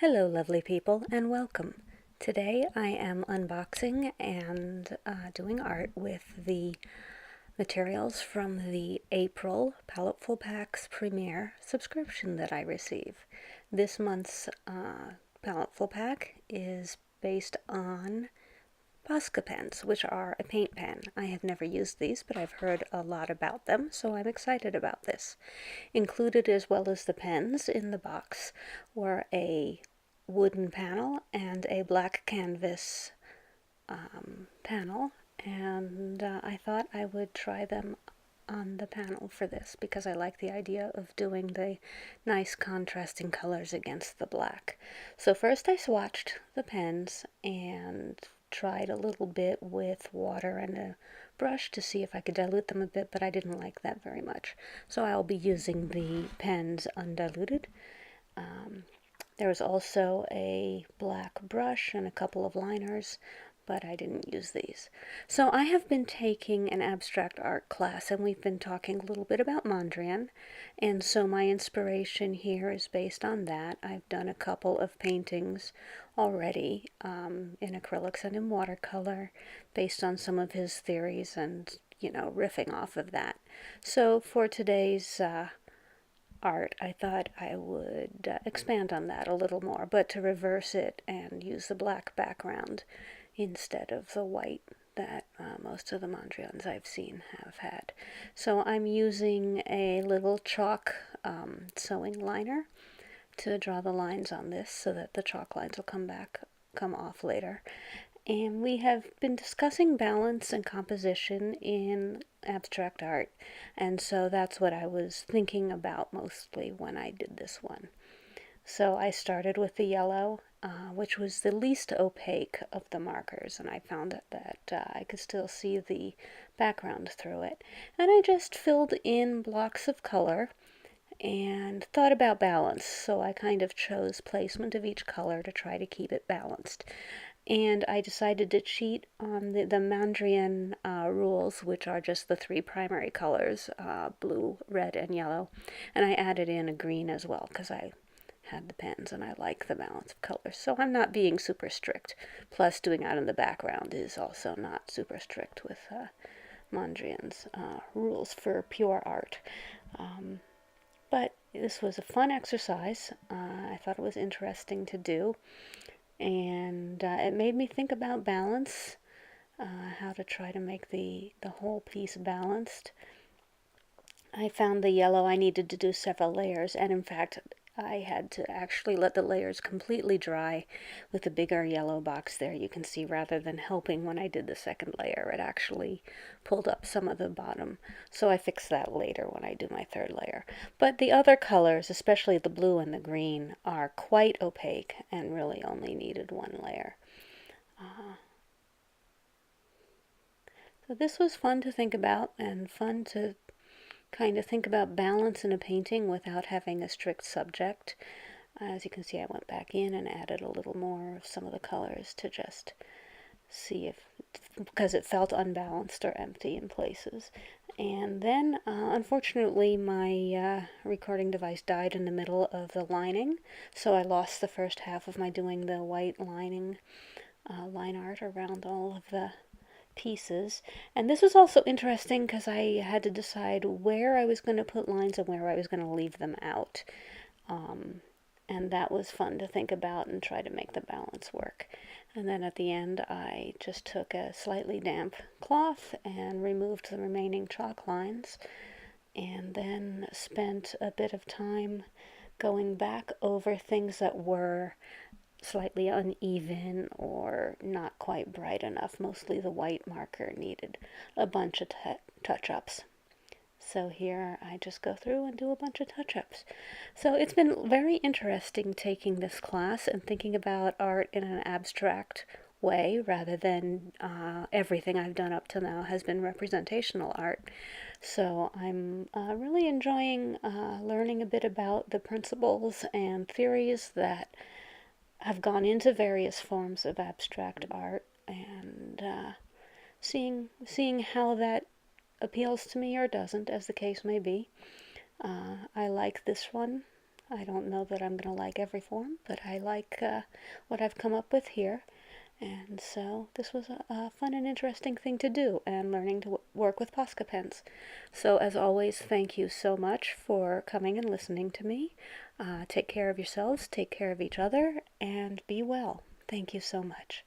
Hello lovely people and welcome. Today I am unboxing and doing art with the materials from the April Paletteful Packs Premiere subscription that I receive. This month's Paletteful Pack is based on Posca pens, which are a paint pen. I have never used these, but I've heard a lot about them, so I'm excited about this. Included, as well as the pens in the box, were a wooden panel and a black canvas panel, and I thought I would try them on the panel for this because I like the idea of doing the nice contrasting colors against the black. So first I swatched the pens and tried a little bit with water and a brush to see if I could dilute them a bit, but I didn't like that very much. So I'll be using the pens undiluted. There was also a black brush and a couple of liners, but I didn't use these. So I have been taking an abstract art class, and we've been talking a little bit about Mondrian, and so my inspiration here is based on that. I've done a couple of paintings already in acrylics and in watercolor based on some of his theories and, riffing off of that. So for today's art, I thought I would expand on that a little more, but to reverse it and use the black background instead of the white that most of the Mondrians I've seen have had. So I'm using a little chalk sewing liner to draw the lines on this so that the chalk lines will come off later. And we have been discussing balance and composition in abstract art, and so that's what I was thinking about mostly when I did this one. So I started with the yellow, which was the least opaque of the markers, and I found that I could still see the background through it. And I just filled in blocks of color and thought about balance, so I kind of chose placement of each color to try to keep it balanced. And I decided to cheat on the Mondrian rules, which are just the three primary colors, blue, red, and yellow. And I added in a green as well because I had the pens and I like the balance of colors. So I'm not being super strict. Plus, doing out in the background is also not super strict with Mondrian's rules for pure art. But this was a fun exercise. I thought it was interesting to do. And it made me think about balance, how to try to make the whole piece balanced. I found the yellow I needed to do several layers, and in fact I had to actually let the layers completely dry with the bigger yellow box there. You can see rather than helping when I did the second layer, it actually pulled up some of the bottom. So I fix that later when I do my third layer. But the other colors, especially the blue and the green, are quite opaque and really only needed one layer. So this was fun to think about and fun to kind of think about balance in a painting without having a strict subject. As you can see, I went back in and added a little more of some of the colors to just see if, because it felt unbalanced or empty in places. And then, unfortunately, my recording device died in the middle of the lining, so I lost the first half of my doing the white lining, line art around all of the pieces. And this was also interesting because I had to decide where I was going to put lines and where I was going to leave them out. And that was fun to think about and try to make the balance work. And then at the end I just took a slightly damp cloth and removed the remaining chalk lines, and then spent a bit of time going back over things that were slightly uneven or not quite bright enough. Mostly the white marker needed a bunch of touch-ups. So here I just go through and do a bunch of touch-ups. So it's been very interesting taking this class and thinking about art in an abstract way rather than everything I've done up to now has been representational art. So I'm really enjoying learning a bit about the principles and theories that have gone into various forms of abstract art, and seeing how that appeals to me or doesn't, as the case may be. I like this one I don't know that I'm going to like every form, but I like what I've come up with here. And so this was a fun and interesting thing to do, and learning to work with Posca pens. So as always, thank you so much for coming and listening to me. Take care of yourselves, take care of each other, and be well. Thank you so much.